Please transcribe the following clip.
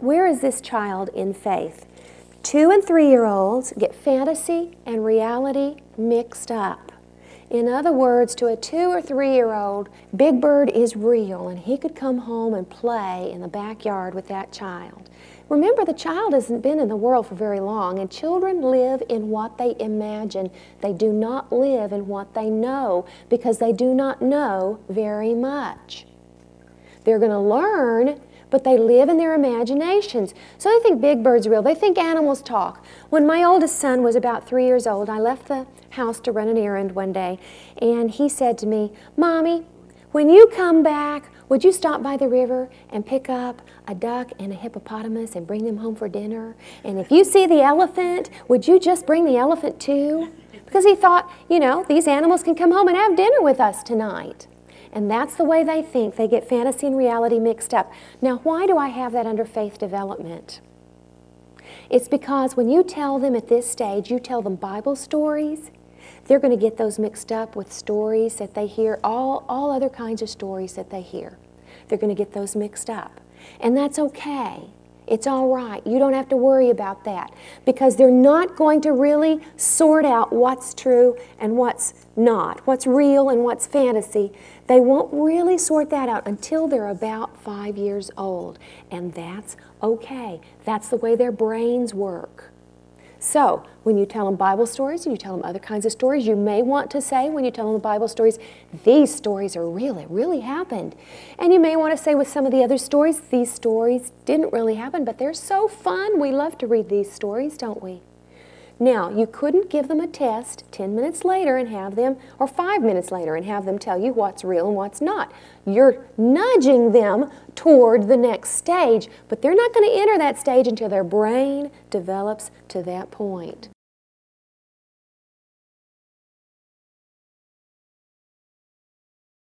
where is this child in faith? 2- and 3-year-olds get fantasy and reality mixed up. In other words, to a 2- or 3-year-old, Big Bird is real, and he could come home and play in the backyard with that child. Remember, the child hasn't been in the world for very long, and children live in what they imagine. They do not live in what they know, because they do not know very much. They're going to learn, but they live in their imaginations. So they think Big Bird's real. They think animals talk. When my oldest son was about 3 years old, I left the house to run an errand one day, and he said to me, "Mommy, when you come back, would you stop by the river and pick up a duck and a hippopotamus and bring them home for dinner? And if you see the elephant, would you just bring the elephant too?" Because he thought, you know, these animals can come home and have dinner with us tonight. And that's the way they think. They get fantasy and reality mixed up. Now, why do I have that under faith development? It's because when you tell them at this stage, you tell them Bible stories, they're going to get those mixed up with stories that they hear, all other kinds of stories that they hear. They're going to get those mixed up. And that's okay. It's all right. You don't have to worry about that, because they're not going to really sort out what's true and what's not, what's real and what's fantasy. They won't really sort that out until they're about 5 years old, and that's okay. That's the way their brains work. So, when you tell them Bible stories and you tell them other kinds of stories, you may want to say, when you tell them the Bible stories, these stories are real, it really happened. And you may want to say with some of the other stories, these stories didn't really happen, but they're so fun. We love to read these stories, don't we? Now, you couldn't give them a test 10 minutes later and have them, or 5 minutes later and have them tell you what's real and what's not. You're nudging them toward the next stage, but they're not going to enter that stage until their brain develops to that point.